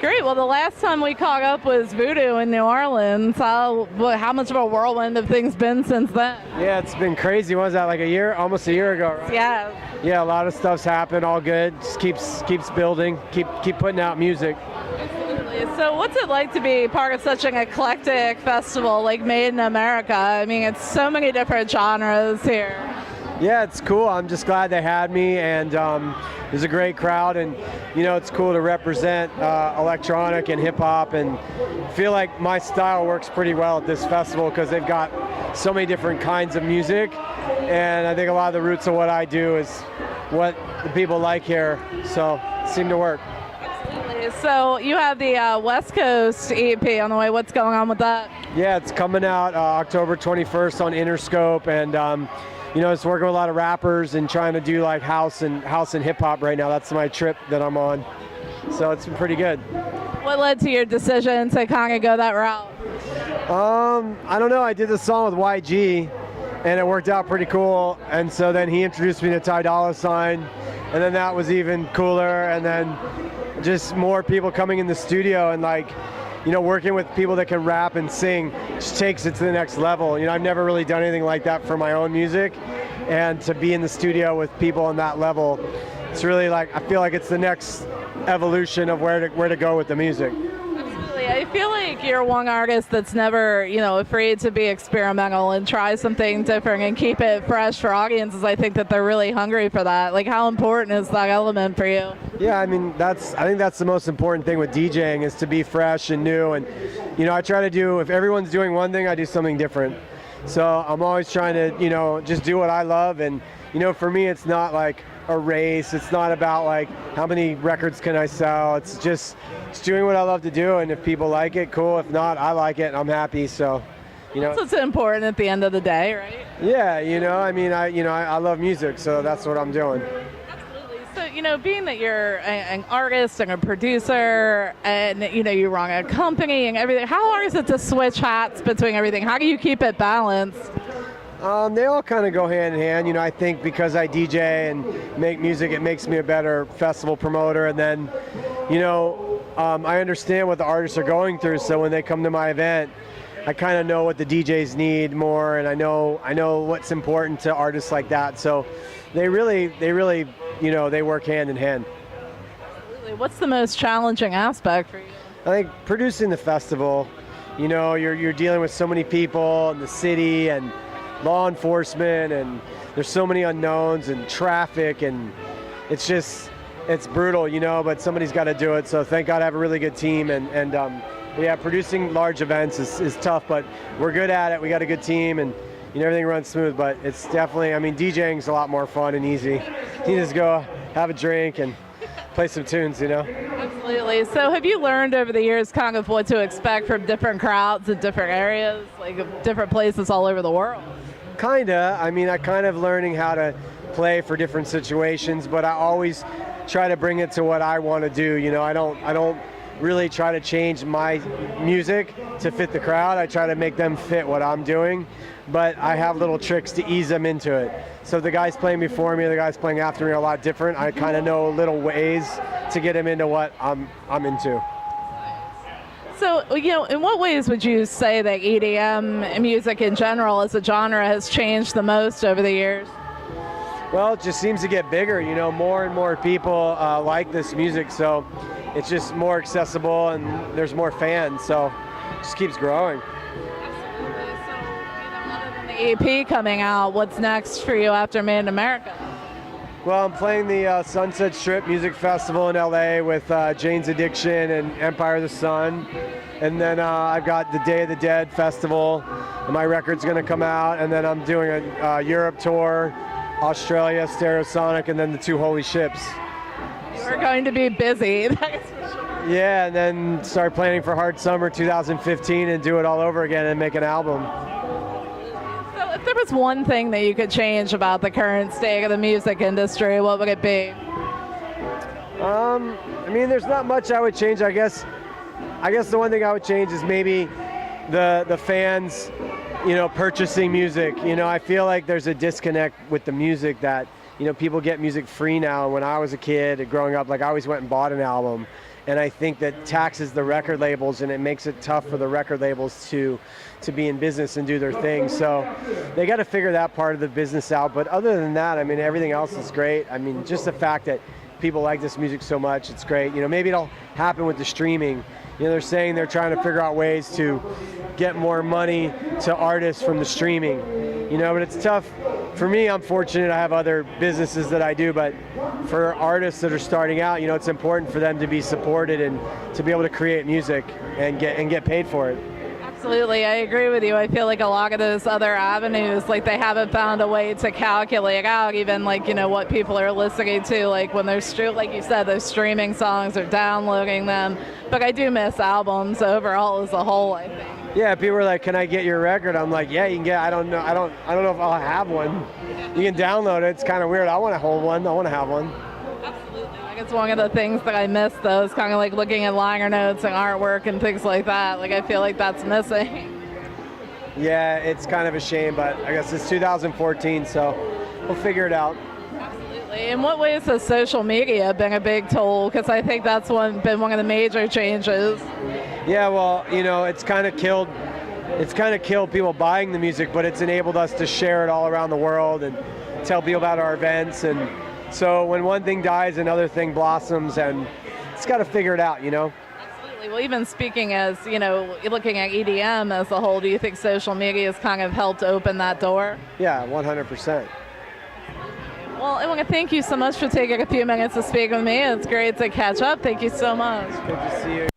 Great. Well, the last time we caught up was Voodoo in New Orleans. How much of a whirlwind have things been since then? Yeah, it's been crazy. What was that, like a year? Almost a year ago, right? Yeah. Yeah, a lot of stuff's happened, all good. Just keeps building, keep putting out music. Absolutely. So what's it like to be part of such an eclectic festival like Made in America? I mean, it's so many different genres here. Yeah, it's cool. I'm just glad they had me, and there's a great crowd, and it's cool to represent electronic and hip hop, and feel like my style works pretty well at this festival because they've got so many different kinds of music, and I think a lot of the roots of what I do is what the people like here, so it seemed to work. Absolutely. So you have the West Coast EP on the way. What's going on with that? Yeah, it's coming out October 21st on Interscope, and it's working with a lot of rappers and trying to do like house and hip hop right now. That's my trip that I'm on. So it's been pretty good. What led to your decision to kind of go that route? I don't know. I did this song with YG, and it worked out pretty cool. And so then he introduced me to Ty Dolla $ign, and then that was even cooler. And then just more people coming in the studio and working with people that can rap and sing just takes it to the next level. I've never really done anything like that for my own music, and to be in the studio with people on that level, it's really I feel like it's the next evolution of where to go with the music. Absolutely. I feel like you're one artist that's never, afraid to be experimental and try something different and keep it fresh for audiences. I think that they're really hungry for that. Like, how important is that element for you? Yeah, I think that's the most important thing with DJing, is to be fresh and new. And I try to do, if everyone's doing one thing, I do something different. So I'm always trying to just do what I love. And for me, it's not like a race. It's not about how many records can I sell. It's just doing what I love to do, and if people like it, cool. If not, I like it and I'm happy. So that's what's important at the end of the day, right? Yeah, I love music, so that's what I'm doing. Absolutely. So being that you're an artist and a producer, and you run a company and everything, how hard is it to switch hats between everything? How do you keep it balanced? They all kind of go hand in hand. I think because I DJ and make music, it makes me a better festival promoter. And then, I understand what the artists are going through. So when they come to my event, I kind of know what the DJs need more, and I know what's important to artists like that. So they really, they work hand in hand. Absolutely. What's the most challenging aspect for you? I think producing the festival. You're dealing with so many people in the city and law enforcement, and there's so many unknowns and traffic, and it's brutal, but somebody's got to do it. So thank God I have a really good team, and yeah, producing large events is tough, but we're good at it. We got a good team, and everything runs smooth. But it's definitely, DJing's a lot more fun and easy. You just go have a drink and play some tunes, Absolutely. So have you learned over the years kind of what to expect from different crowds in different areas, like different places all over the world? Kinda. I kind of learning how to play for different situations, but I always try to bring it to what I want to do. I don't really try to change my music to fit the crowd. I try to make them fit what I'm doing, but I have little tricks to ease them into it. So the guys playing before me, the guys playing after me are a lot different. I kind of know little ways to get them into what I'm into. So, in what ways would you say that EDM music in general as a genre has changed the most over the years? Well, it just seems to get bigger. More and more people like this music, so it's just more accessible and there's more fans, so it just keeps growing. Absolutely. So, other than the EP coming out, what's next for you after Made in America? Well, I'm playing the Sunset Strip Music Festival in LA with Jane's Addiction and Empire of the Sun. And then I've got the Day of the Dead Festival, and my record's going to come out. And then I'm doing a Europe tour, Australia, Stereosonic, and then the 2 Holy Ships. You're going to be busy, that's for sure. Yeah, and then start planning for Hard Summer 2015 and do it all over again and make an album. If there was one thing that you could change about the current state of the music industry, what would it be? There's not much I would change. I guess the one thing I would change is maybe the fans, purchasing music. I feel like there's a disconnect with the music that, people get music free now. And when I was a kid growing up, I always went and bought an album. And I think that taxes the record labels, and it makes it tough for the record labels to be in business and do their thing. So they got to figure that part of the business out. But other than that, I mean, everything else is great. I mean, just the fact that people like this music so much, it's great. You know, maybe it'll happen with the streaming. You know, they're saying they're trying to figure out ways to get more money to artists from the streaming. You know, but it's tough. For me, I'm fortunate I have other businesses that I do, but for artists that are starting out, you know, it's important for them to be supported and to be able to create music and get paid for it. Absolutely, I agree with you. I feel like a lot of those other avenues, like they haven't found a way to calculate out even like, you know, what people are listening to, like when they're, like you said, those streaming songs or downloading them. But I do miss albums overall as a whole, I think. Yeah, people are like, "Can I get your record?" I'm like, "Yeah, you can get. I don't know if I'll have one. You can download it. It's kind of weird. I want to hold one. I want to have one." Absolutely. Like it's one of the things that I miss, though, is kind of like looking at liner notes and artwork and things like that. Like I feel like that's missing. Yeah, it's kind of a shame, but I guess it's 2014, so we'll figure it out. Absolutely. In what ways has social media been a big toll? Because I think that's been one of the major changes. Yeah, well, you know, it's kind of killed people buying the music, but it's enabled us to share it all around the world and tell people about our events. And so when one thing dies, another thing blossoms, and it's got to figure it out, you know? Absolutely. Well, even speaking as, you know, looking at EDM as a whole, do you think social media has kind of helped open that door? Yeah, 100%. Well, I want to thank you so much for taking a few minutes to speak with me. It's great to catch up. Thank you so much. Good to see you.